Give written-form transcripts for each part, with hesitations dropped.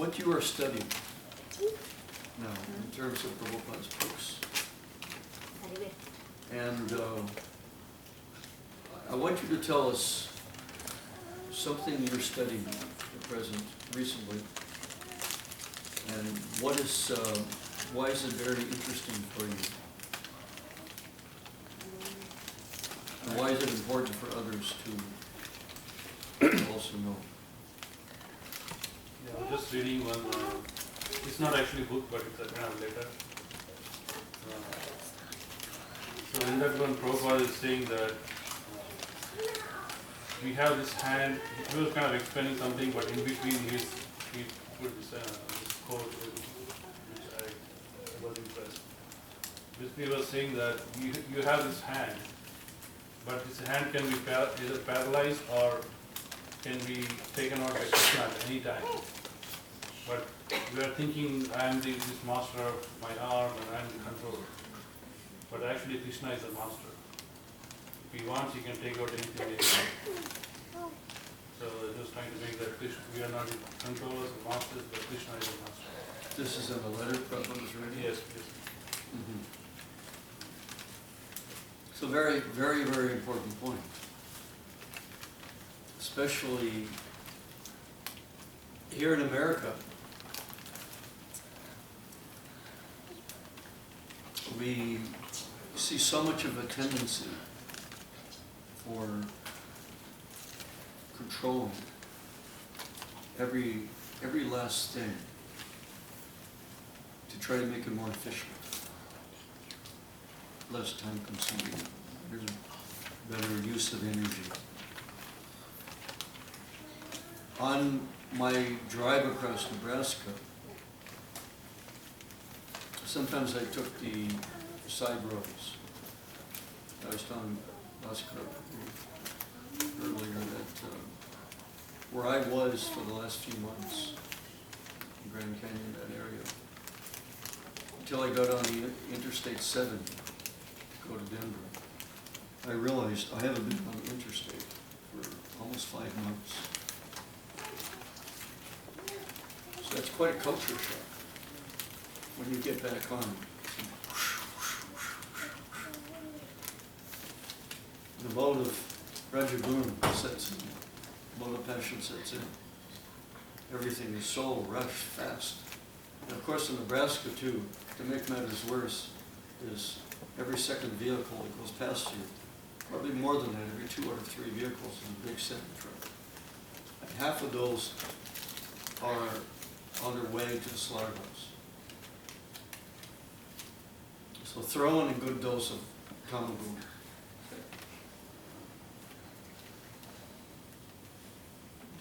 what you are studying now in terms of Prabhupada's books. And I want you to tell us something you're studying at present, recently, and what is, why is it very interesting for you? And why is it important for others to also know? Yeah, I'm just reading one, it's not actually a book, but it's a kind of letter. So in that one, Prabhupada is saying that we have this hand, he was kind of explaining something, but in between he put this quote, which I was impressed. Basically he was saying that you have this hand, but this hand can be either paralyzed or can be taken out by Krishna at any time. But we are thinking, I am this master of my arm and I am the controller. But actually Krishna is the master. If he wants, he can take out anything anytime. So just trying to make that Krishna, we are not the controllers or masters, but Krishna is the master. This is in the letter Prabhupada was reading? Yes, yes. Mm-hmm. So very, very, very important point. Especially here in America, we see so much of a tendency for controlling every last thing to try to make it more efficient, less time consuming, better use of energy. On my drive across Nebraska, sometimes I took the side roads. I was telling Bhaskar earlier that where I was for the last few months in Grand Canyon, that area, until I got on the Interstate 7 to go to Denver, I realized I haven't been on the interstate for almost 5 months. So that's quite a culture shock when you get back on. The mode of Rajagun sets in, the mode of passion sets in. Everything is so rushed fast. And of course in Nebraska too, to make matters worse, is every second vehicle that goes past you, probably more than that, every 2 or 3 vehicles in a big semi-truck. And half of those are on their way to the slaughterhouse. So throw in a good dose of kamabu.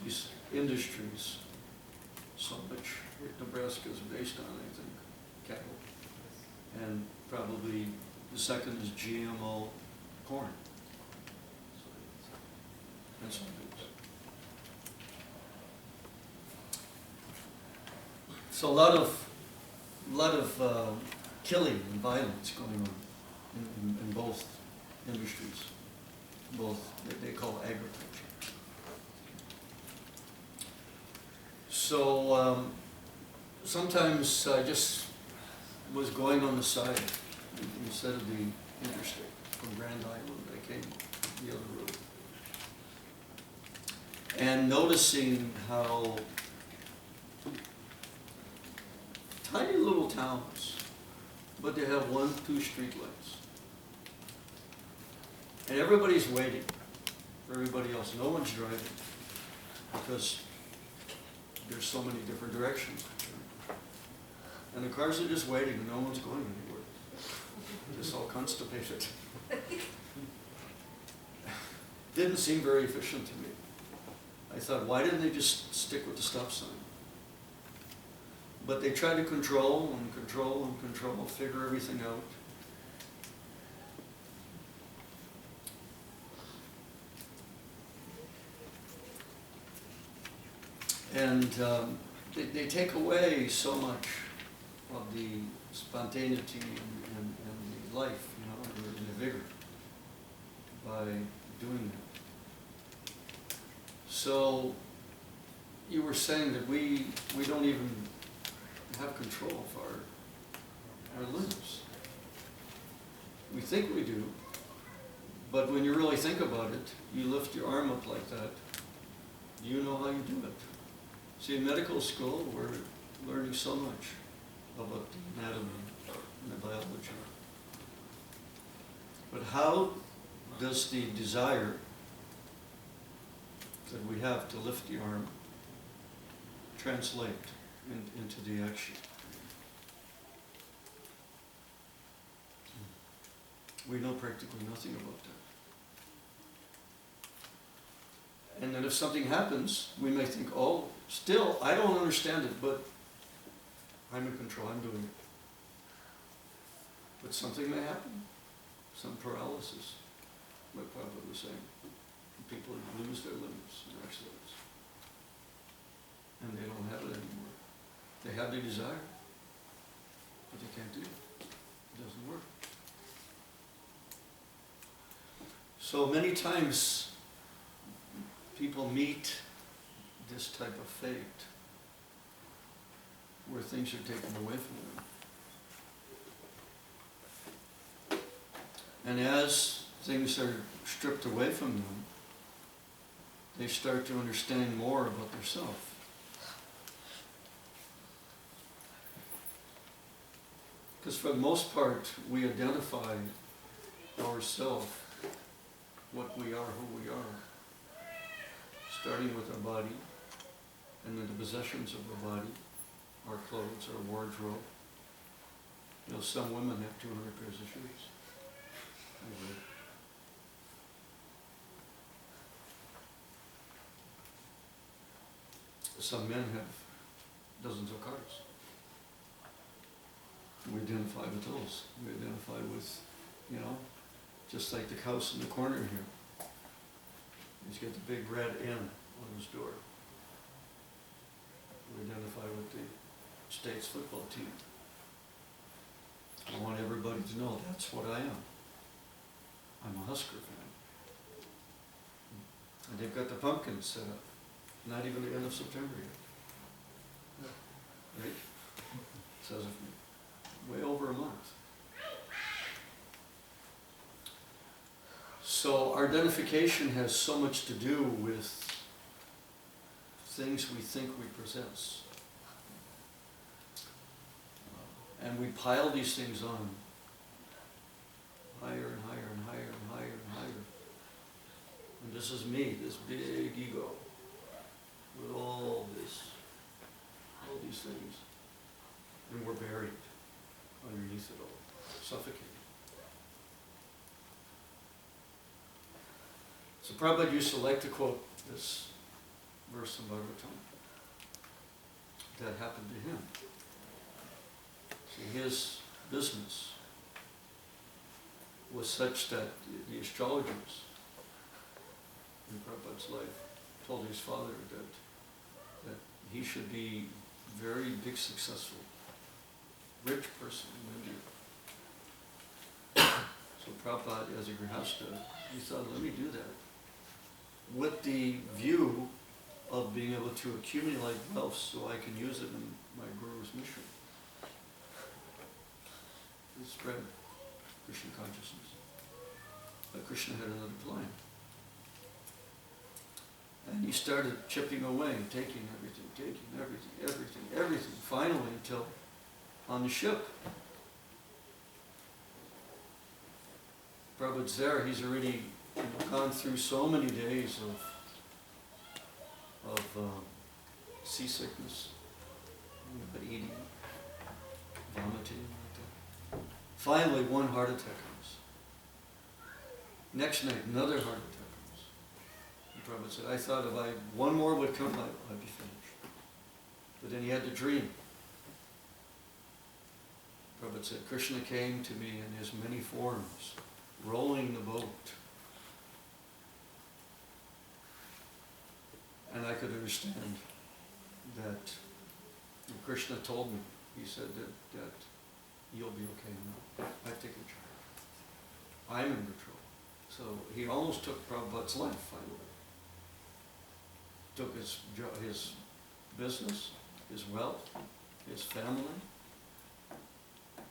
These industries, so much Nebraska is based on, I think, cattle. And probably the second is GMO corn. That's what it is. So a lot of killing and violence going on in both industries, both that they call agriculture. So sometimes I just was going on the side instead of the interstate from Grand Island. I came the other road. And noticing how tiny little towns, but they have 1, 2 street lights. And everybody's waiting for everybody else. No one's driving because there's so many different directions. And the cars are just waiting and no one's going anywhere. Just all constipated. Didn't seem very efficient to me. I thought, why didn't they just stick with the stop sign? But they try to control and control and control, figure everything out. And they take away so much of the spontaneity and the life, you know, and the vigor by doing that. So you were saying that we don't even have control of our limbs. We think we do, but when you really think about it, you lift your arm up like that, you know how you do it. See, in medical school, we're learning so much about the anatomy and the biology. But how does the desire that we have to lift the arm translate into the action? We know practically nothing about that. And then if something happens, we may think, oh, still, I don't understand it, but I'm in control, I'm doing it. But something may happen, some paralysis, like Papa was saying. People lose their limbs in accidents, and they don't have it anymore. They have the desire, but they can't do it. It doesn't work. So many times people meet this type of fate where things are taken away from them. And as things are stripped away from them, they start to understand more about themselves. Because for the most part, we identify ourselves, what we are, who we are, starting with our body, and then the possessions of the body, our clothes, our wardrobe. You know, some women have 200 pairs of shoes. Anyway. Some men have dozens of cars. We identify with those. We identify with, you know, just like the house in the corner here. He's got the big red N on his door. We identify with the State's football team. I want everybody to know that's what I am. I'm a Husker fan. And they've got the pumpkins set up. Not even the end of September yet. Right? Says way over a month. So our identification has so much to do with things we think we possess. And we pile these things on higher and higher and higher and higher and higher. And this is me, this big ego, with all these things. And we're buried underneath it all, suffocating. So Prabhupada used to like to quote this verse in Bhagavatam. That happened to him. See, his business was such that the astrologers in Prabhupada's life told his father that he should be very big, successful, rich person in India. So Prabhupada, as a grihastha, he thought, let me do that, with the view of being able to accumulate wealth so I can use it in my guru's mission. To spread Krishna consciousness. But Krishna had another plan. And he started chipping away, taking everything, finally until on the ship. Prabhupada's there, he's already gone through so many days of seasickness, eating, vomiting, like that. Finally, one heart attack comes. Next night, another heart attack comes. And Prabhupada said, I thought if one more would come, I'd be finished. But then he had the dream. Prabhupada said, Krishna came to me in his many forms, rolling the boat. And I could understand that when Krishna told me, he said that you'll be okay now. I've taken charge. I'm in control. So he almost took Prabhupada's life finally. Took his business, his wealth, his family,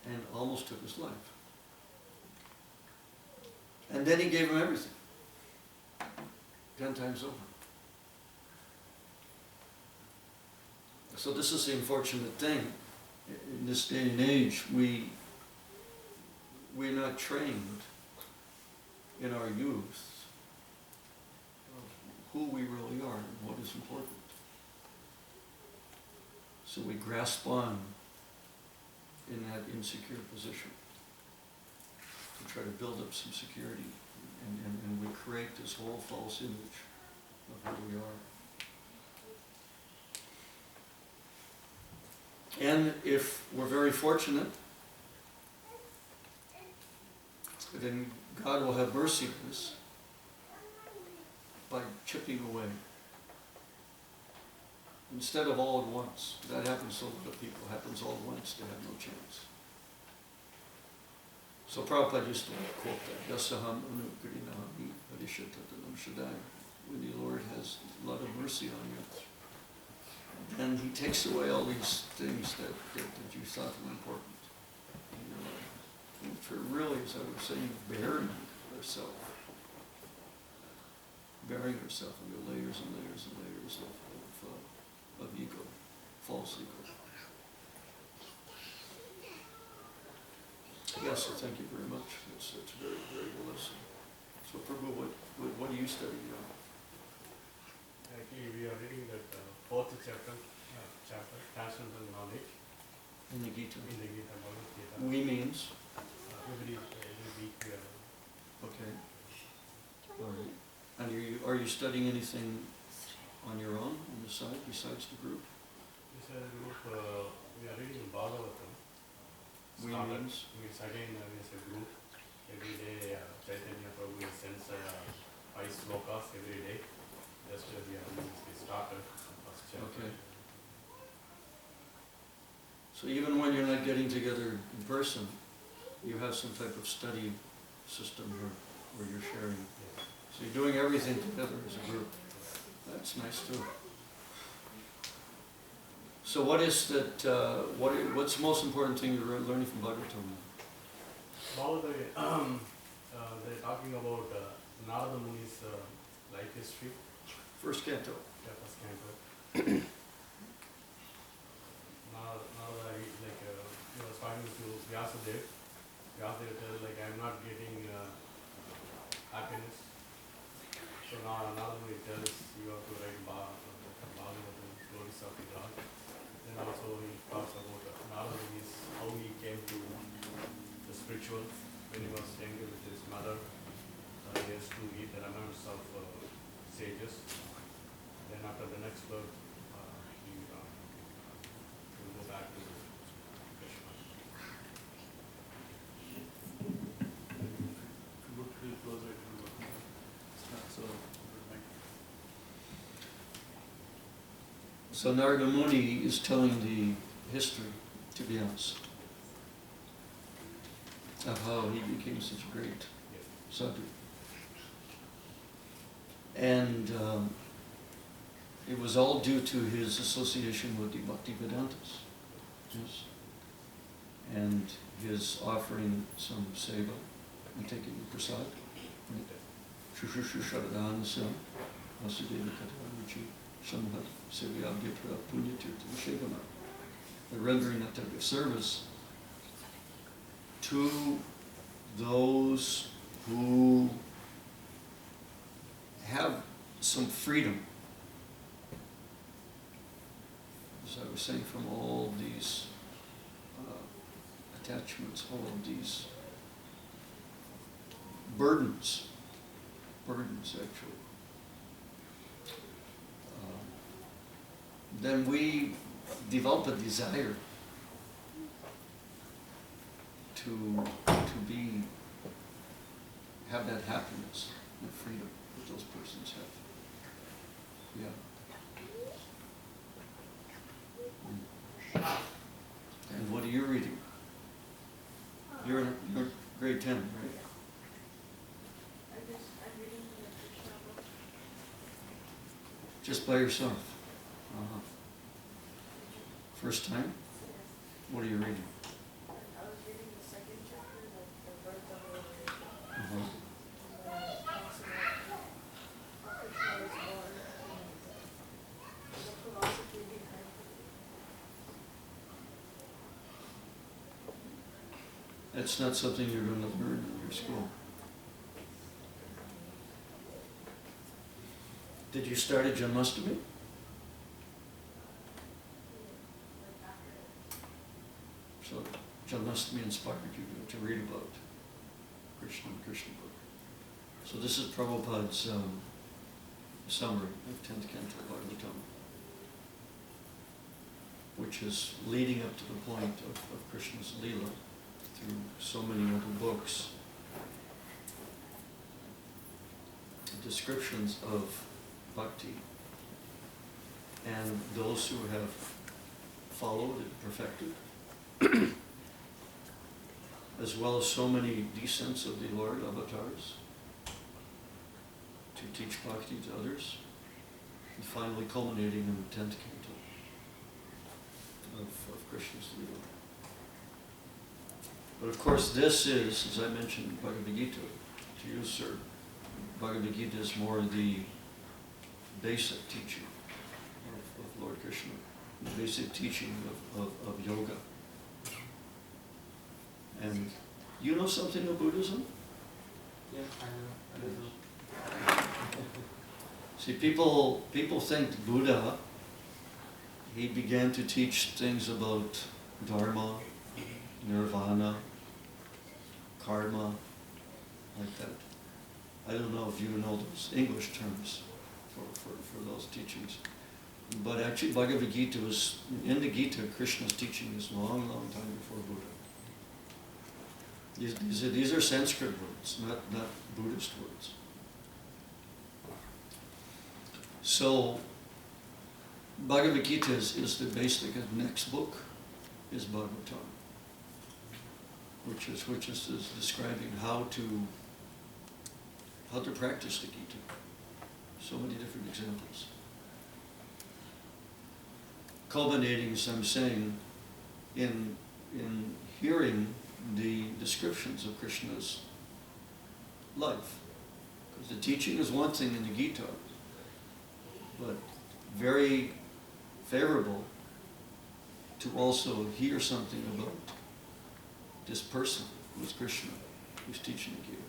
and almost took his life. And then he gave him everything, 10 times over. So this is the unfortunate thing. In this day and age, we're not trained in our youth of who we really are and what is important. So we grasp on in that insecure position to try to build up some security, and we create this whole false image of who we are. And if we're very fortunate, then God will have mercy on us by chipping away. Instead of all at once. That happens to a lot of people. It happens all at once. They have no chance. So Prabhupada used to quote that, Yasaham anu grinahami parishatatanam shadai. When the Lord has a lot of mercy on you, then he takes away all these things that you thought were important in your life. And for really, as I was saying, bearing ourselves under layers and layers and layers of ego, false ego. Yes, so thank you very much. It's very, very well listened. So Prabhu, what do you study now? Actually, we are reading that fourth chapter, Transcendental Knowledge. In the Gita. In the Gita, Bhagavad Gita. We means? Every week we are. Okay. All right. And are you studying anything on your own, on the side, besides the group? This is a group, we are reading Bhagavatam. We means? It's again, it's a group. Every day, Chaitanya Prabhu sends 5 slokas every day. Just we started first chapter. Okay. So even when you're not getting together in person, you have some type of study system where you're sharing. Yes. So you're doing everything together as a group. That's nice too. So what is that? What's the most important thing you're learning from Bhagavatam? Bhagavatam, they're talking about Narada Muni's life history. First canto. Yeah, first canto. Narada, he was talking to Vyasadeva. Vyasadeva tells I'm not getting happiness. So now Narada Muni tells you have to write Bhagavatam, stories of the God. Then also he talks about Narada Muni's how he came to the spiritual when he was younger with his mother. He has to eat the remnants of sages. Then after the next birth, he will go back to Krishna. Look a little closer, it's not so So Narada Muni is telling the history, to be honest, of how he became such a great sadhu. And it was all due to his association with the Bhaktivedantas. Yes. And his offering some seva and taking the prasad. Shushushu Sharadhanasya Vasudeva Katavaruchi Samhat Sevyabhyatra Punyatirtha Vishevana. The rendering that type of service to those who have some freedom, as I was saying, from all these attachments, all of these burdens actually. Then we develop a desire to have that happiness and freedom that those persons have. Yeah. And what are you reading? You're grade 10, right? I'm reading the Krishna book. Just by yourself? Uh-huh. First time? What are you reading? I was reading the second chapter, the birth of the Lord. Uh-huh. Talks about how Krishna was born and the philosophy behind it. That's not something you're going to learn in your school. Did you start at Janmashtami? So Janmashtami inspired you to read about Krishna and Krishna book. So this is Prabhupada's summary of 10th Canto Bhagavatam, which is leading up to the point of Krishna's Leela through so many other books. Descriptions of bhakti and those who have followed and perfected, as well as so many descents of the Lord avatars to teach bhakti to others, and finally culminating in the 10th canto of Krishna's Leela. But of course this is, as I mentioned, Bhagavad Gita. To you, sir, Bhagavad Gita is more the basic teaching of Lord Krishna, the basic teaching of yoga. And you know something of Buddhism? Yeah, I know. See, people think Buddha, he began to teach things about dharma, nirvana, karma, like that. I don't know if you know those English terms for those teachings. But actually Bhagavad Gita was, in the Gita, Krishna's teaching is long, long time before Buddha. These are Sanskrit words, not Buddhist words. So Bhagavad Gita is the basic, next book is Bhagavatam, which is describing how to practice the Gita. So many different examples. Culminating, as I'm saying, in hearing the descriptions of Krishna's life. Because the teaching is one thing in the Gita, but very favorable to also hear something about this person who is Krishna, who's teaching the Gita.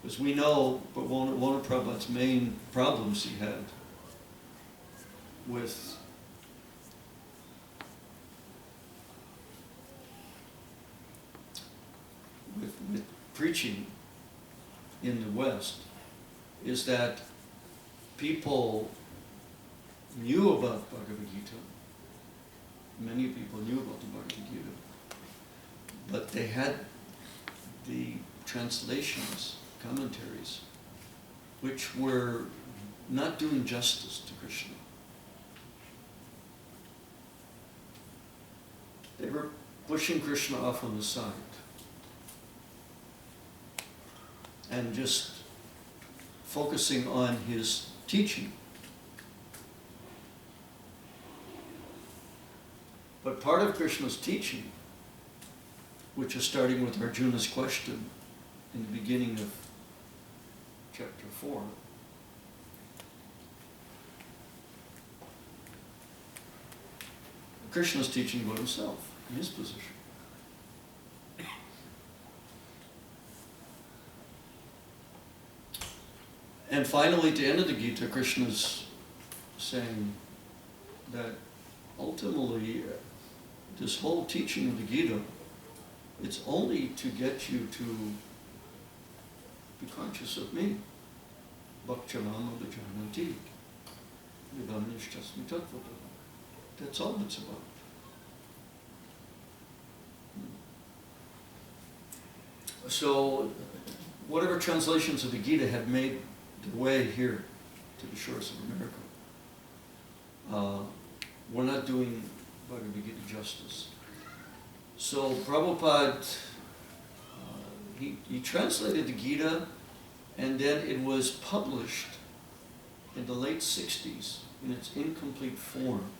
Because we know, but one of Prabhupada's main problems he had with preaching in the West is that people knew about Bhagavad Gita. Many people knew about the Bhagavad Gita, but they had the translations, commentaries, which were not doing justice to Krishna. They were pushing Krishna off on the side and just focusing on his teaching. But part of Krishna's teaching, which is starting with Arjuna's question in the beginning of chapter 4, Krishna's teaching about himself, his position. And finally, at the end of the Gita, Krishna's saying that ultimately this whole teaching of the Gita, it's only to get you to be conscious of me. Bhakchanam abhijanati vidamnishchasmi tattvata. That's all it's about. So, whatever translations of the Gita had made the way here to the shores of America, we're not doing Bhagavad Gita justice. So Prabhupada, he translated the Gita, and then it was published in the late 60s in its incomplete form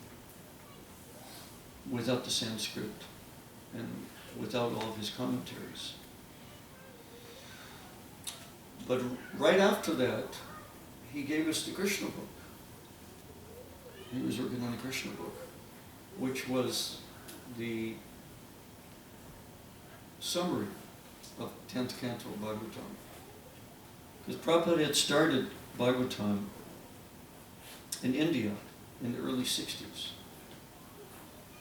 without the Sanskrit and without all of his commentaries. But right after that, he gave us the Krishna book. He was working on the Krishna book, which was the summary of 10th canto of Bhagavatam. Because Prabhupada had started Bhagavatam in India in the early 60s.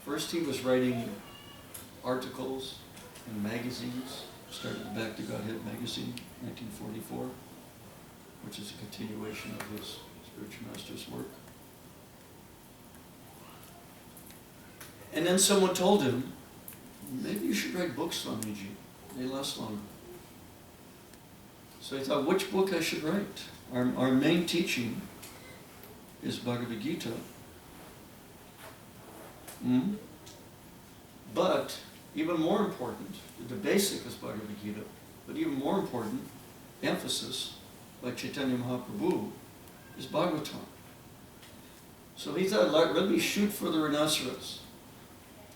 First he was writing articles in magazines, started the Back to Godhead magazine, 1944, which is a continuation of his spiritual master's work. And then someone told him, maybe you should write books, Swamiji. They last longer. So he thought, which book I should write? Our main teaching is Bhagavad Gita. But even more important, the basic is Bhagavad Gita, but even more important, emphasis by Chaitanya Mahaprabhu is Bhagavatam. So he thought, let me shoot for the rhinoceros.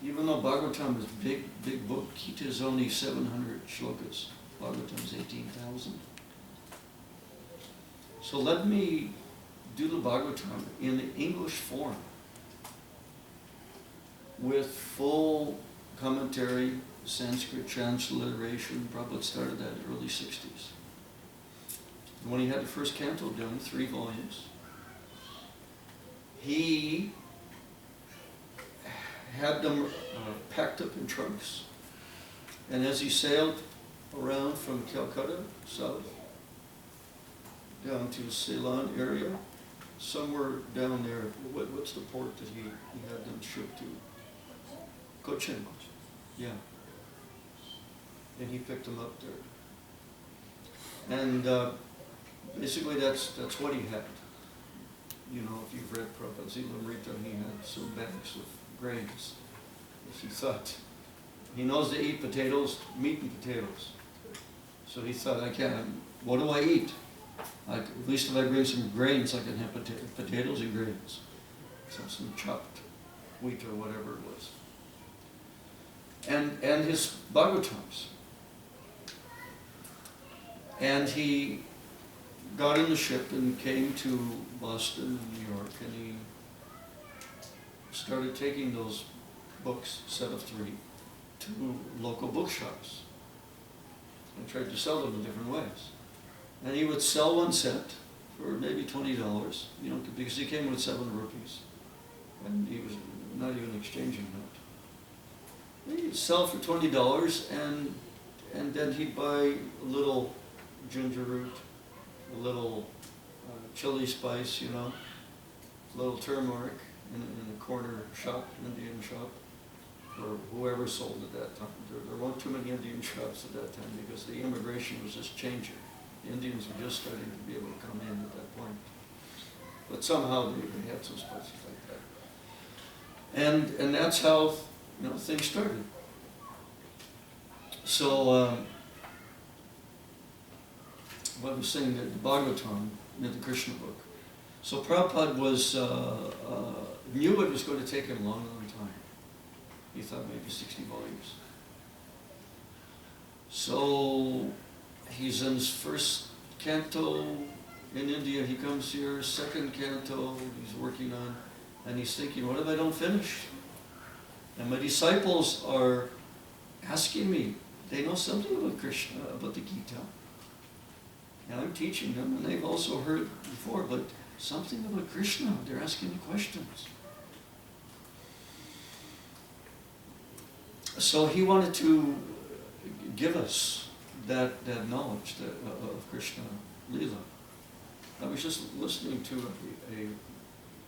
Even though Bhagavatam is a big book, Gita is only 700 shlokas. Bhagavatam is 18,000. So let me do the Bhagavatam in the English form with full commentary, Sanskrit transliteration. Prabhupada started that in the early 60s. And when he had the first canto done, 3 volumes, he had them packed up in trunks. And as he sailed around from Calcutta, south, down to Ceylon area, somewhere down there, what's the port that he had them shipped to? Cochin. Yeah. And he picked them up there. And basically that's what he had. You know, if you've read Prabhupada's Ilamrita, he had some bags of grains. He thought, he knows to eat potatoes, meat and potatoes. So he thought, what do I eat? At least if I bring some grains, I can have potatoes and grains. So some chopped wheat or whatever it was. And his Bhagavatams. And he got in the ship and came to Boston and New York, and he started taking those books, set of 3, to local bookshops and tried to sell them in different ways. And he would sell one set for maybe $20, you know, because he came with 7 rupees, and he was not even exchanging that. He'd sell for $20, and then he'd buy a little ginger root, a little chili spice, you know, a little turmeric in a corner shop, Indian shop, or whoever sold at that time. There weren't too many Indian shops at that time because the immigration was just changing. The Indians were just starting to be able to come in at that point. But somehow they had some spices like that. And that's how, you know, things started. So, what I was saying, the Bhagavatam, the Krishna book. So Prabhupada knew it was going to take him a long time. He thought maybe 60 volumes. So he's in his first canto in India. He comes here, second canto he's working on, and he's thinking, what if I don't finish? And my disciples are asking me, they know something about Krishna, about the Gita. And I'm teaching them, and they've also heard before, but something about Krishna, they're asking me questions. So he wanted to give us that knowledge of Krishna Leela. I was just listening to a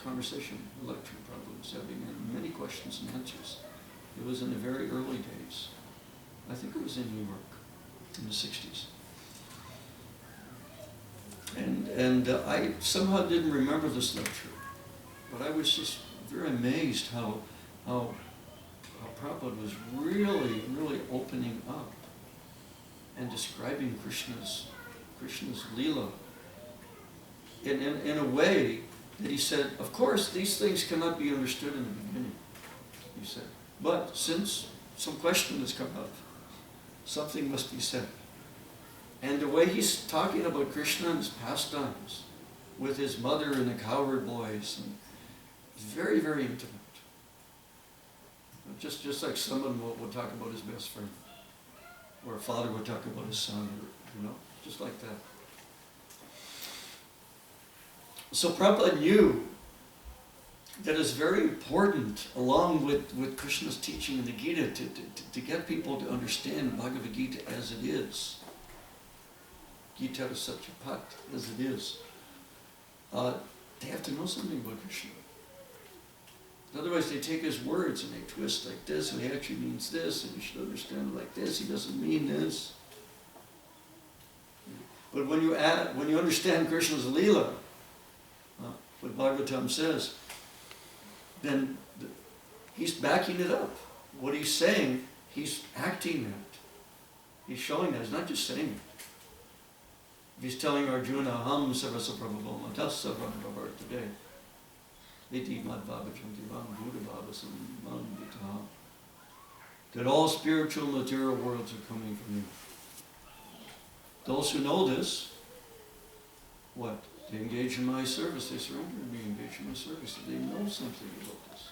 conversation, a lecture probably was having, and many questions and answers. It was in the very early days. I think it was in New York in the 60s. And I somehow didn't remember this lecture, but I was just very amazed how Prabhupada was really opening up and describing Krishna's Leela in a way that he said, of course, these things cannot be understood in the beginning, he said. But since some question has come up, something must be said. And the way he's talking about Krishna and his pastimes with his mother and the cowherd boys, and it's very, very intimate. Just like someone would talk about his best friend, or a father would talk about his son, or, just like that. So Prabhupada knew that it's very important, along with Krishna's teaching in the Gita, to get people to understand Bhagavad Gita as it is. Gita Satyapat, as it is. They have to know something about Krishna. Otherwise they take his words and they twist like this, and he actually means this, and you should understand it like this, he doesn't mean this. But when you understand Krishna's Leela, what Bhagavatam says, then he's backing it up. What he's saying, he's acting it. He's showing that. He's not just saying it. If he's telling Arjuna, Ham Sarasa Prabhavoma, Tassa Prabhavar today, Iti Madhvabhajanti Ram Buddha that all spiritual material worlds are coming from you. Those who know this, what? They engage in my service, they surrender to me, engage in my service. They know something about this,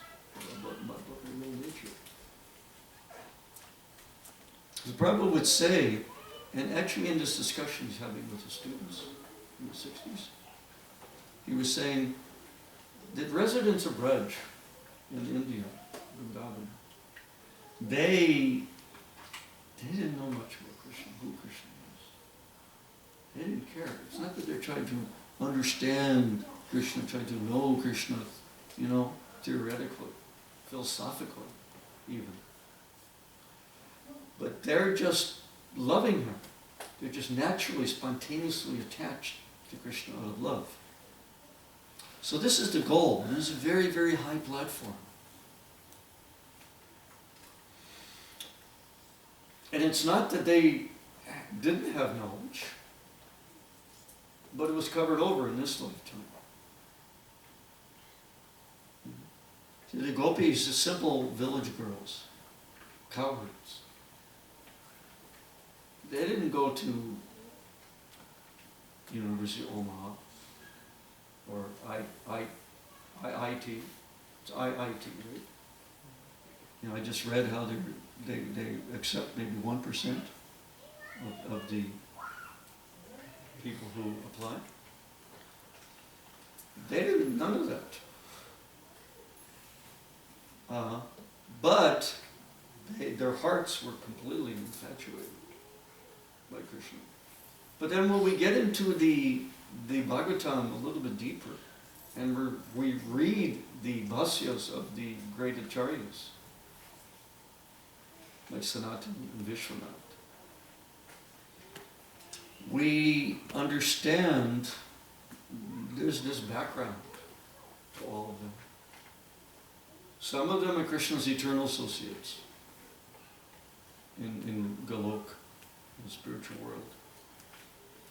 about my real nature. The Prabhupada would say, and actually in this discussion he's having with the students in the 60s, he was saying that residents of Braj in India, Vrindavan, they didn't know much about Krishna, who Krishna is. They didn't care. It's not that they're trying to understand Krishna, trying to know Krishna, theoretically, philosophically, even. But they're just loving him. They're just naturally, spontaneously attached to Krishna out of love. So this is the goal. This is a very, very high platform. And it's not that they didn't have knowledge, but it was covered over in this lifetime. See, the gopis, the simple village girls, cowherds, they didn't go to University of Omaha or IIT. It's IIT, right? I just read how they accept maybe 1% of the people who apply. They didn't, none of that. But their hearts were completely infatuated by Krishna. But then when we get into the Bhagavatam a little bit deeper, and we read the bhasyas of the great acharyas, like Sanatana and Vishwanath, we understand there's this background to all of them. Some of them are Krishna's eternal associates in Golok, in the spiritual world.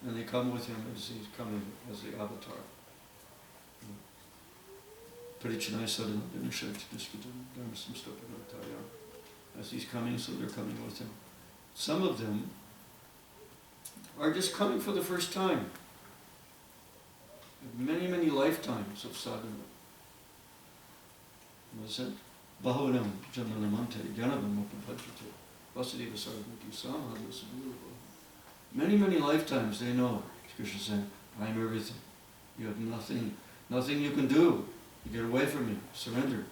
And they come with him as he's coming as the avatar. Parichanai sadhana dinashakti diskadam dharmasam stopanataya. As he's coming, so they're coming with him. Some of them are just coming for the first time. Many, many lifetimes of sadhana. What is it? Bahuram jananamante gyanavam upapajate vasudeva sarvati samahana sadhurava. Many, many lifetimes they know. Krishna saying, I am everything. You have nothing you can do. You get away from me. Surrender.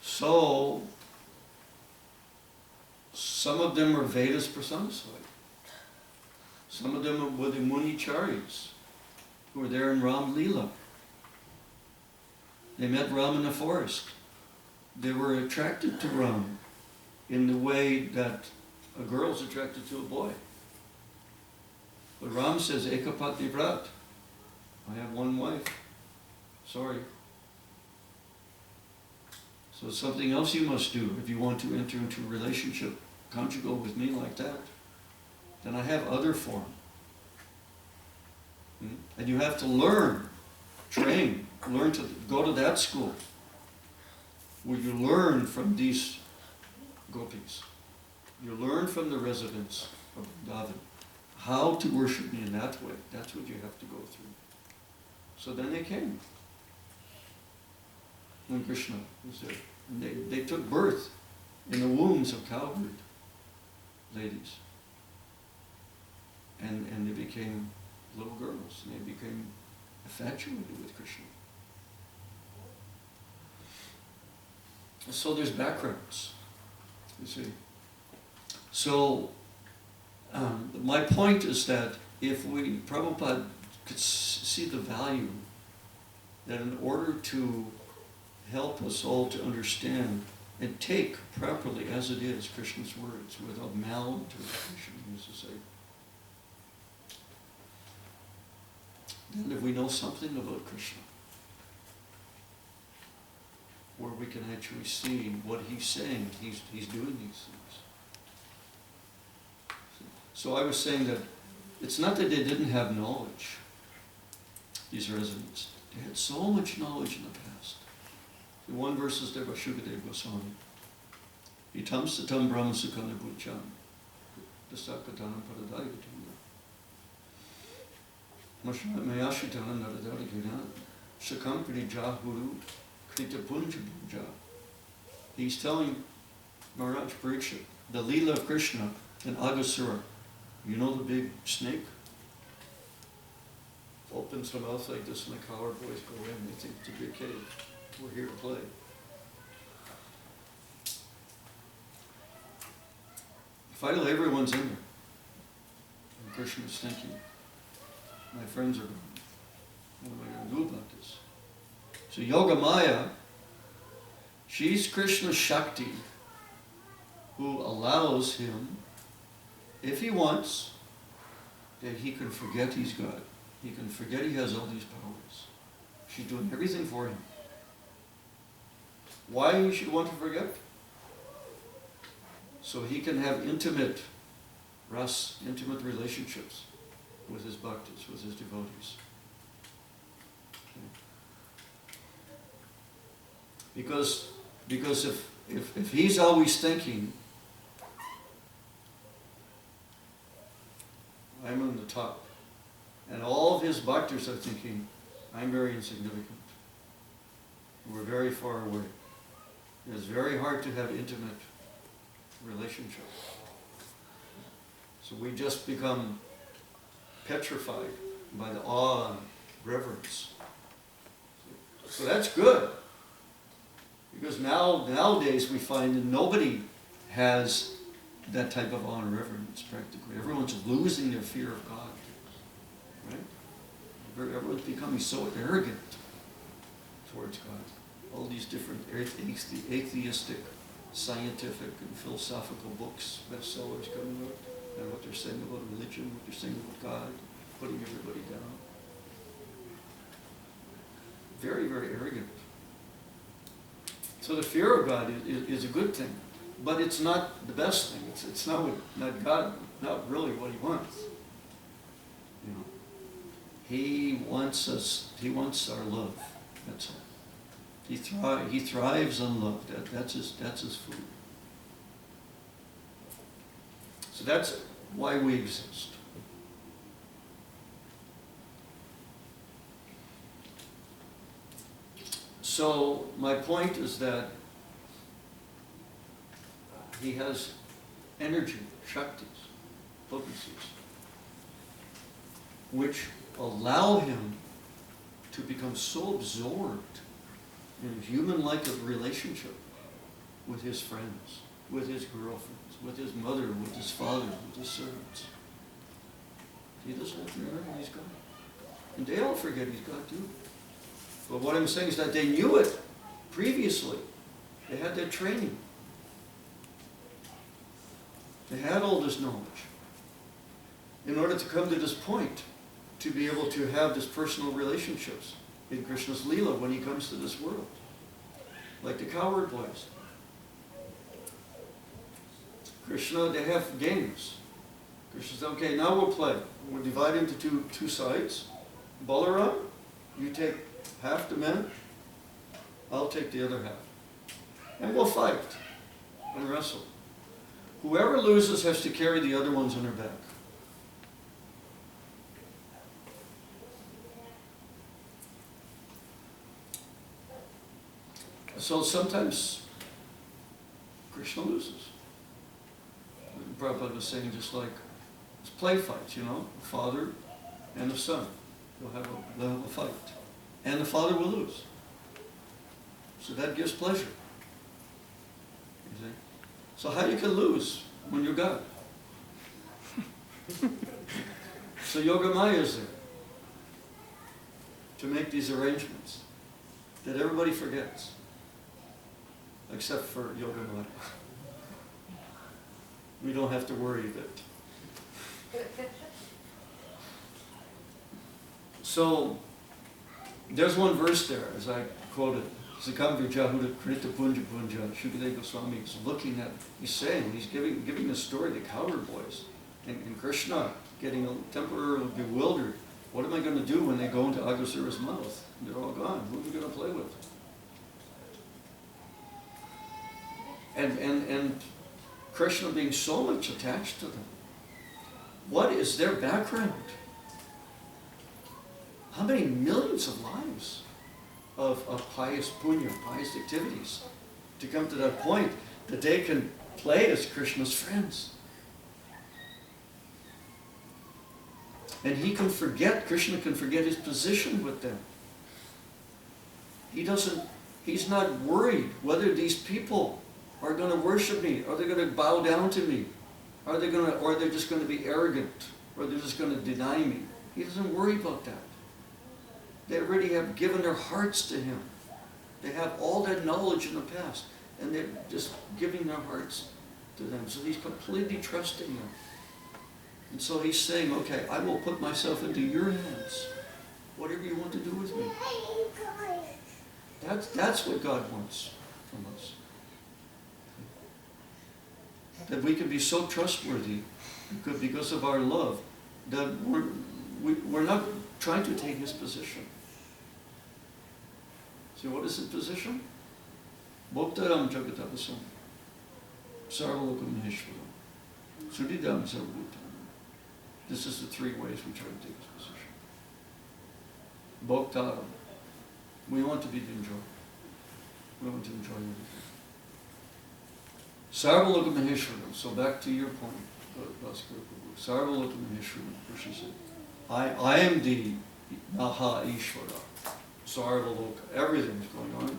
So, some of them are Vedas personified. Some of them were the Municharyas who were there in Ram Leela. They met Ram in the forest. They were attracted to Ram in the way that a girl is attracted to a boy. But Ram says, Ekapati Vrat. I have one wife. Sorry. So it's something else you must do if you want to enter into a relationship conjugal with me like that. Then I have other form. And you have to learn, train, learn to go to that school. where you learn from these gopis. You learn from the residents of Vrindavan how to worship me in that way. That's what you have to go through. So then they came. When Krishna was there. And they took birth in the wombs of cowherd ladies. And they became little girls. And they became infatuated with Krishna. So there's backgrounds, you see. So my point is that if Prabhupada could see the value that in order to help us all to understand and take properly as it is Krishna's words without malinterpretation, he used to say, then if we know something about Krishna, where we can actually see what he's saying, he's doing these things. So I was saying that it's not that they didn't have knowledge, these residents. They had so much knowledge in the past. The one verse is there by Shukadeva Goswami. Itam satam brahma sukana bhuchan. Dasakatanam paradayatuna. Mayashitanam naradadagina. Shakam prijahuru krita punja bhuja. He's telling Maharaj Parikshit the Leela of Krishna in Agasura. You know the big snake? Opens the mouth like this and the cowherd boys go in. They think it's a big cave. We're here to play. Finally, everyone's in there. And Krishna's thinking, my friends are gone. What am I going to do about this? So Yoga Maya, she's Krishna's Shakti, who allows him, if he wants, that he can forget he's God. He can forget he has all these powers. She's doing everything for him. Why he should want to forget? So he can have intimate relationships with his bhaktas, with his devotees. Okay. Because if he's always thinking, I'm on the top, and all of his bhaktas are thinking, I'm very insignificant. We're very far away. It's very hard to have intimate relationships. So we just become petrified by the awe and reverence. So that's good. Because nowadays we find that nobody has that type of awe and reverence practically. Everyone's losing their fear of God. Right? Everyone's becoming so arrogant towards God. All these different atheistic, scientific, and philosophical books, bestsellers coming out, and what they're saying about religion, what they're saying about God, putting everybody down. Very, very arrogant. So the fear of God is a good thing, but it's not the best thing. It's not God, not really what he wants. You know, he wants us. He wants our love. That's all. He thrives on love. That's his food. So that's why we exist. So my point is that he has energy, shaktis, potencies, which allow him to become so absorbed in a human-like relationship with his friends, with his girlfriends, with his mother, with his father, with his servants. He doesn't have to remember he's God. And they all forget he's God too. But what I'm saying is that they knew it previously. They had that training. They had all this knowledge in order to come to this point, to be able to have this personal relationships in Krishna's Leela when he comes to this world. Like the cowherd boys. Krishna, they have games. Krishna says, okay, now we'll play. We'll divide into two sides. Balaram, you take half the men, I'll take the other half. And we'll fight and wrestle. Whoever loses has to carry the other ones on their back. So sometimes Krishna loses. Prabhupada was saying, just like it's play fights, a father and a son. They'll have a fight. And the father will lose. So that gives pleasure. You see? So how you can lose when you're God? So Yogamaya is there to make these arrangements that everybody forgets. Except for Yogamaya. We don't have to worry that. So, there's one verse there, as I quoted. Sikam Vijahuda Krita Punja Punja. Shukadeva Swami is looking at, he's giving the story of the cowherd boys. And Krishna getting temporarily bewildered. What am I going to do when they go into Aghasura's mouth? They're all gone. Who are we going to play with? And Krishna being so much attached to them. What is their background? How many millions of lives of pious punya, pious activities, to come to that point that they can play as Krishna's friends. And Krishna can forget his position with them. He's not worried whether these people are going to worship me, are they going to bow down to me, or they're just going to be arrogant, or they're just going to deny me. He doesn't worry about that. They already have given their hearts to him. They have all that knowledge in the past, and they're just giving their hearts to them. So he's completely trusting them. And so he's saying, okay, I will put myself into your hands. Whatever you want to do with me. That's what God wants from us. That we can be so trustworthy because of our love that we're not trying to take his position. So what is his position? Bhoktaram Jagatavasam Sarvalokam Maheshwaram Sudidam Sarvabhutam. This is the three ways we try to take his position. Bhoktaram. We want to be enjoyed. We want to enjoy everything. Sarvalokam Maheshwaram. So back to your point, Bhaskara Prabhu. Sarvalokam Maheshwaram. Krishna said, I am the Maha Ishvara. Sarvaloka. Everything's going on.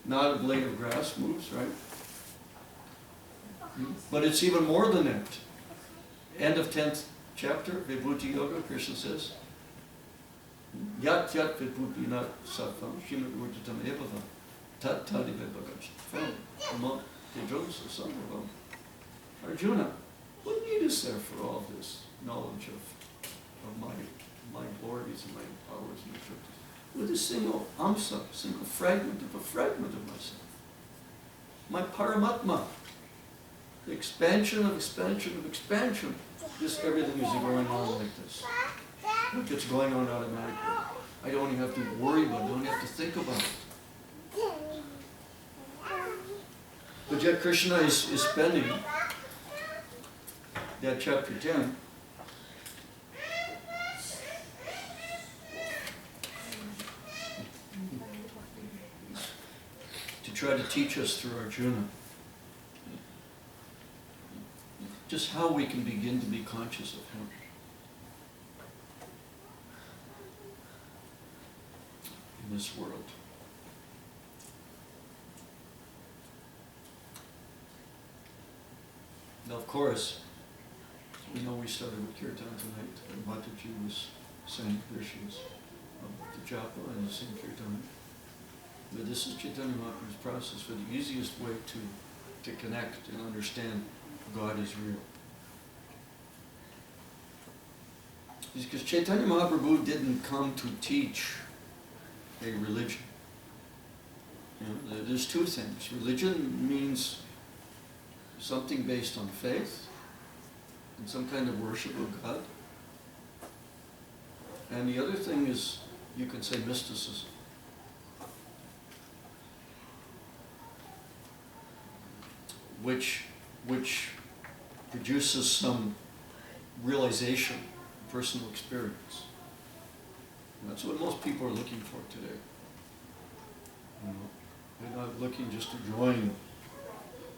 Not a blade of grass moves, right? But it's even more than that. End of 10th chapter, Vibhuti Yoga, Krishna says, Yat Yat Vibhuti Nat Sattvam Shimad Urjitam Evavam Tat Tadi Vibhagaj. From Mount Tejosa Sambhavam. Arjuna, what need is there for all this knowledge of my glories and my powers and my shaktis? With a single amsa, single fragment of a fragment of myself. My Paramatma. The expansion of expansion of expansion. Everything is going on like this. Like it's going on automatically. I don't even have to worry about it. I don't have to think about it. But yet Krishna is spending that chapter 10 to try to teach us through Arjuna just how we can begin to be conscious of him. In this world. Now, of course, we know we started with Kirtan tonight, and Mataji was saying versions of the japa and the same Kirtan. But this is Chaitanya Mahaprabhu's process for the easiest way to connect and understand God is real. Because Chaitanya Mahaprabhu didn't come to teach a religion. There's two things. Religion means something based on faith and some kind of worship of God. And the other thing is, you can say, mysticism. which produces some realization, personal experience. And that's what most people are looking for today. You know, they're not looking just to join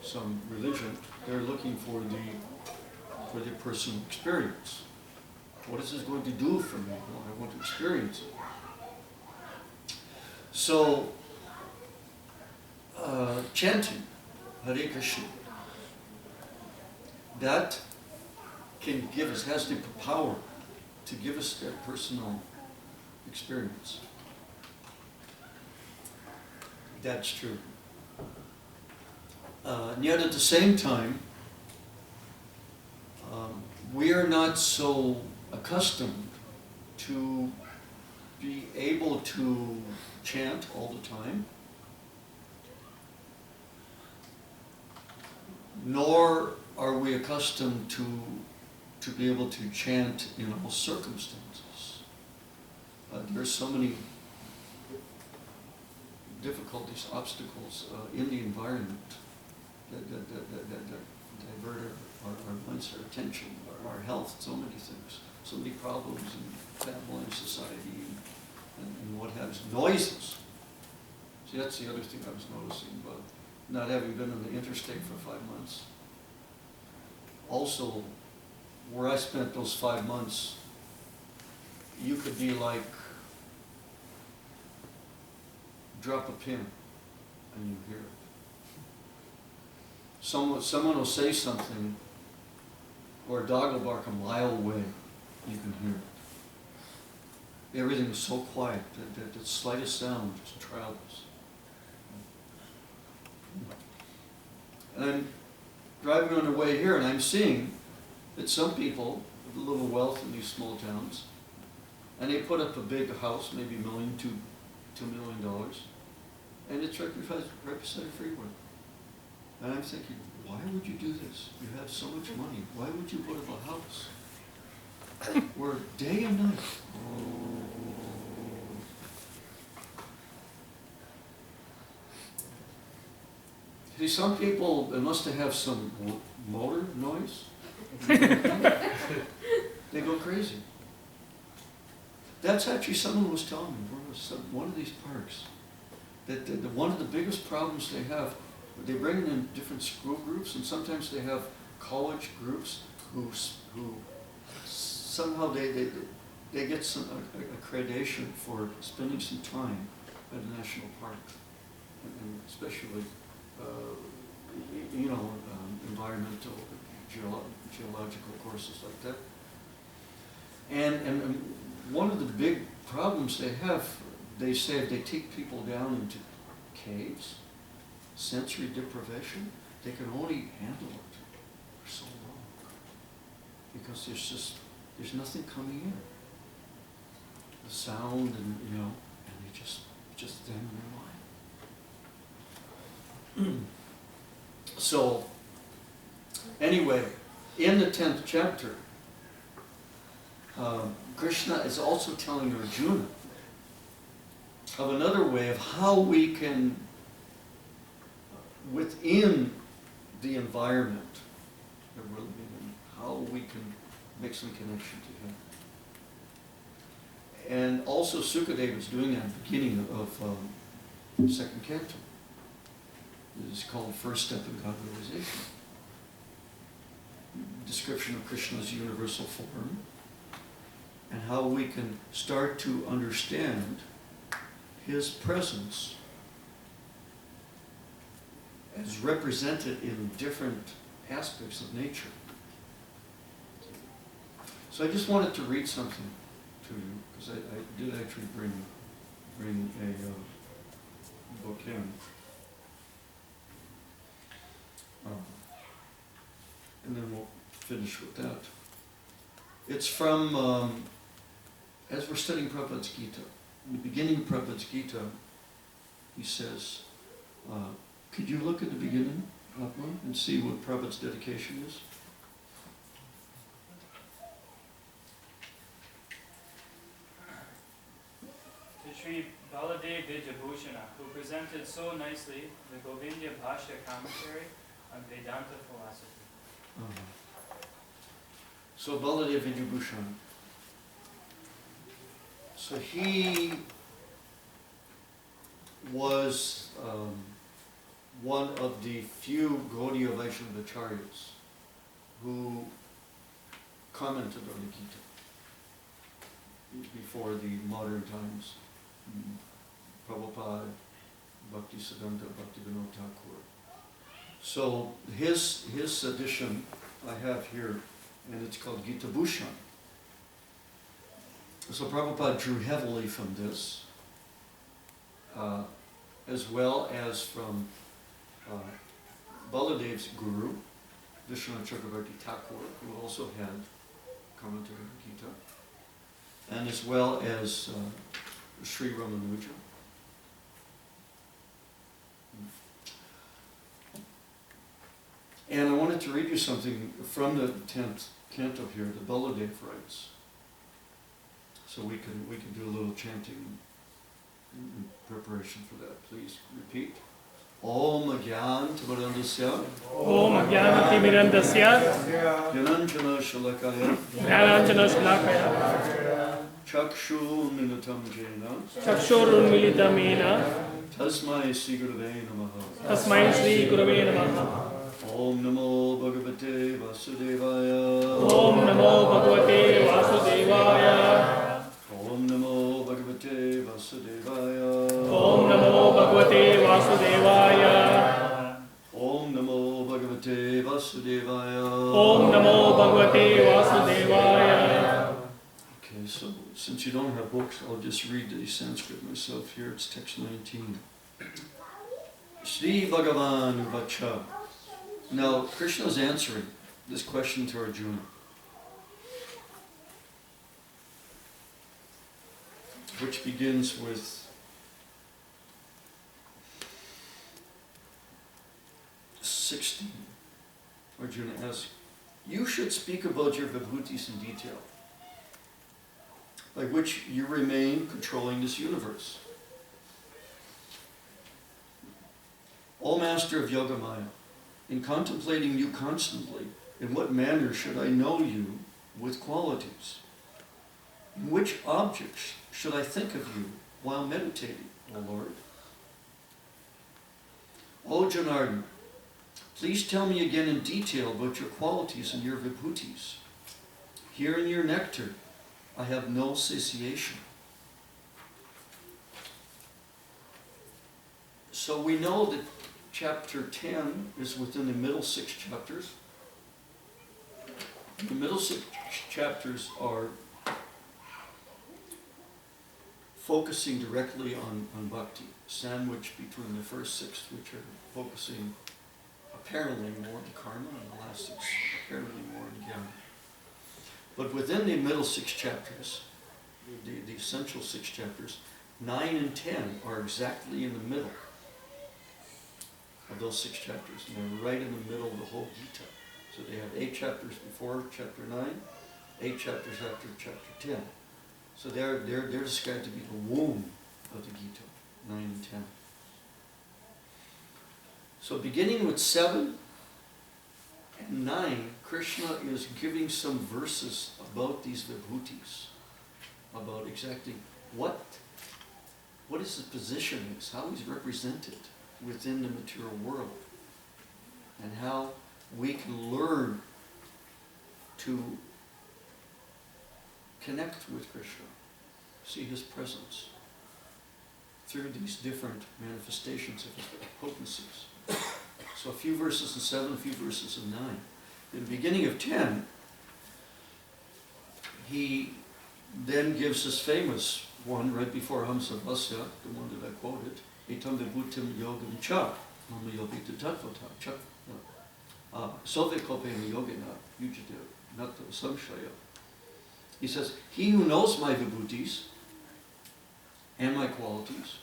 some religion. They're looking for the personal experience. What is this going to do for me? Well, I want to experience it. So, chanting Hare Krishna, that can give us, has the power to give us that personal experience. That's true. And yet at the same time, we are not so accustomed to be able to chant all the time, nor are we accustomed to be able to chant in all circumstances. There's so many difficulties, obstacles in the environment that divert our minds, our attention, our health, so many things, so many problems in family and society and what have you. Noises. See, that's the other thing I was noticing about not having been on the interstate for 5 months. Also, where I spent those 5 months, you could be like, drop a pin and you hear it. Someone will say something, or a dog will bark a mile away, you can hear it. Everything is so quiet that the slightest sound just travels. And I'm driving on the way here, and I'm seeing that some people with a little wealth in these small towns, and they put up a big house, maybe $1 million, $2 million, and it's right beside a freeway. And I'm thinking, why would you do this? You have so much money. Why would you put up a house where day and night? See, some people, they must have some motor noise. They go crazy. That's actually someone was telling me, one of these parks, that one of the biggest problems they have, they bring in different school groups, and sometimes they have college groups who somehow they get some accreditation for spending some time at a national park, and especially environmental, geological courses like that. And one of the big problems they have, they say, if they take people down into caves, sensory deprivation, they can only handle it for so long because there's nothing coming in. The sound and they just then in their mind. So anyway, in the 10th chapter, Krishna is also telling Arjuna of another way of how we can, within the environment that we're living in, how we can make some connection to Him. And also Sukadeva is doing that at the beginning of second canto. It is called First Step in God Realization. Description of Krishna's universal form and how we can start to understand His presence as represented in different aspects of nature. So I just wanted to read something to you, because I did actually bring a book in. And then we'll finish with that. It's from, as we're studying Prabhupada's Gita, in the beginning of Prabhupada's Gita, he says, could you look at the beginning, Prabhupada, and see what Prabhupada's dedication is? To Sri Baladev Vijabhushana, who presented so nicely the Govindya Bhashya commentary Vedanta philosophy. So Baladev Vidyabhushan. So he was one of the few Gaudiya Vaishnavacharyas who commented on the Gita before the modern times. Prabhupada, Bhaktisiddhanta, Bhaktivinoda Thakur. So his edition I have here, and it's called Gita Bhushan. So Prabhupada drew heavily from this, as well as from Baladev's guru, Vishwanath Chakravarti Thakur, who also had commented on the Gita, and as well as Sri Ramanuja. And I wanted to read you something from the 10th canto here that Baladev writes. So we can do a little chanting in preparation for that. Please repeat. Om Agyan Timirandasya Om Agyanatimirandasya Gyananjana Shalakaya Jnananjana Shalakaya Chakshu Minatam Jena Chakshurunmilitamena Tasmai Sri Gurave Namaha Tasmai Sri Gurave Namaha Om Namo Bhagavate Vasudevaya Om Namo Bhagavate Vasudevaya Om Namo Bhagavate Vasudevaya Om Namo Bhagavate Vasudevaya Om Namo Bhagavate Vasudevaya Om Namo Bhagavate Vasudevaya. Okay, so since you don't have books, I'll just read the Sanskrit myself here. It's text 19. Shri Bhagavan Vacha. Now, Krishna is answering this question to Arjuna. Which begins with (16). Arjuna asks, you should speak about your vibhutis in detail, by which you remain controlling this universe. O Master of Yogamaya, in contemplating you constantly, in what manner should I know you with qualities? In which objects should I think of you while meditating, O Lord? O Janardana, please tell me again in detail about your qualities and your vibhutis. Here in your nectar, I have no satiation. So we know that chapter 10 is within the middle 6 chapters. The middle 6 chapters are focusing directly on bhakti, sandwiched between the first 6, which are focusing apparently more on karma, and the last 6 apparently more on jnana. But within the middle 6 chapters, the essential 6 chapters, 9 and 10 are exactly in the middle of those 6 chapters, and they're right in the middle of the whole Gita. So they have 8 chapters before chapter 9, 8 chapters after chapter 10. So they're described to be the womb of the Gita, 9 and 10. So beginning with 7 and 9, Krishna is giving some verses about these vibhutis, about exactly what is his position is, how he's represented within the material world, and how we can learn to connect with Krishna, see his presence through these different manifestations of his potencies. So a few verses in 7, a few verses in 9. In the beginning of 10, he then gives this famous one right before Hamsa Vasya, the one that I quoted, Etam vibhutim yogam cha, mama yogita tattvata cha, sovekopena yogena yujita natta samshaya. He says, he who knows my vibhutis and my qualities,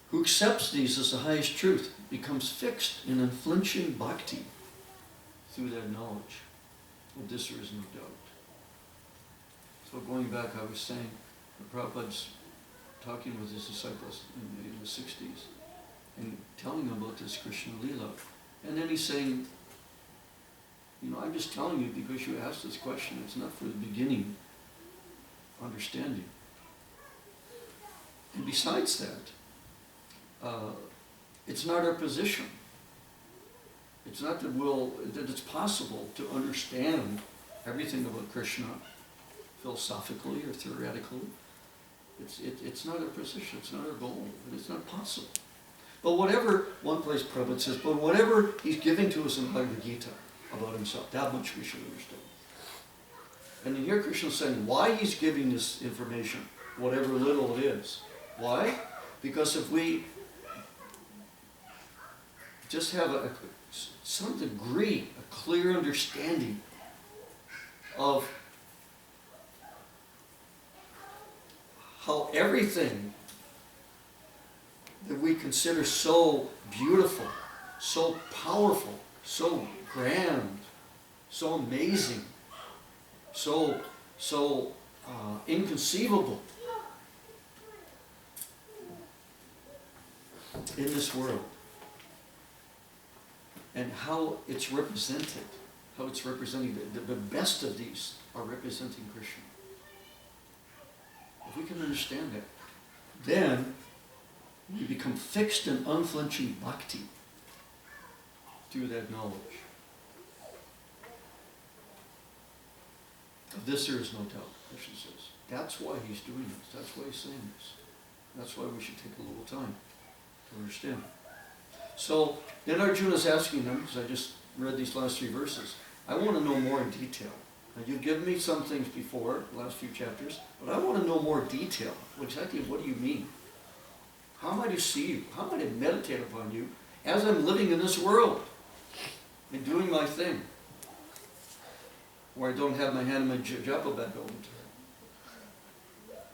who accepts these as the highest truth, becomes fixed in unflinching bhakti through that knowledge. Of this there is no doubt. So going back, I was saying, Prabhupada's talking with his disciples in the 60s and telling them about this Krishna Lila. And then he's saying, you know, I'm just telling you because you asked this question. It's not for the beginning understanding. And besides that, it's not our position. It's not that it's possible to understand everything about Krishna philosophically or theoretically. It's not our position, it's not our goal, and it's not possible. But whatever, one place Prabhupada says, but whatever he's giving to us in Bhagavad Gita about himself, that much we should understand. And then here Krishna is saying why he's giving this information, whatever little it is. Why? Because if we just have some degree, a clear understanding of how everything that we consider so beautiful, so powerful, so grand, so amazing, so inconceivable in this world, and how it's represented, how it's representing, the best of these are representing Krishna. If we can understand that, then we become fixed and unflinching bhakti through that knowledge. Of this there is no doubt, Krishna says. That's why he's doing this. That's why he's saying this. That's why we should take a little time to understand. So then Arjuna's asking them, because I just read these last 3 verses, I want to know more in detail. Now, you've given me some things before, the last few chapters, but I want to know more detail. Exactly what do you mean? How am I to see you? How am I to meditate upon you as I'm living in this world and doing my thing? Where I don't have my hand in my japa bag all the time.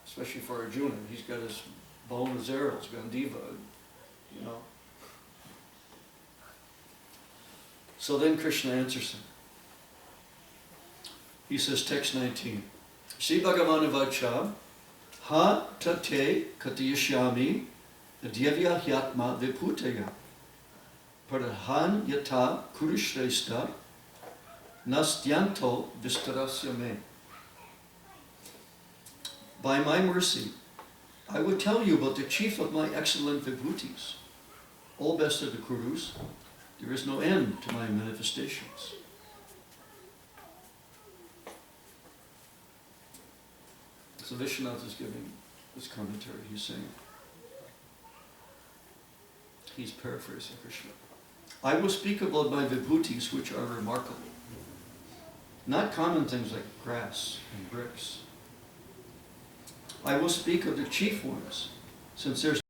Especially for Arjuna. He's got his bow and his arrows, Gandiva, you know. So then Krishna answers him. He says, text 19, Sri Bhagavan Vacha, Ha tate katiyashyami Devya hyatma viputaya Pradhan yata kurushresta Nastyanto vistarasya me. By my mercy, I would tell you about the chief of my excellent vibhutis. O best of the Kurus, there is no end to my manifestations. So Vishwanath is giving this commentary. He's saying, he's paraphrasing Krishna. I will speak about my vibhutis which are remarkable. Not common things like grass and bricks. I will speak of the chief ones, since there's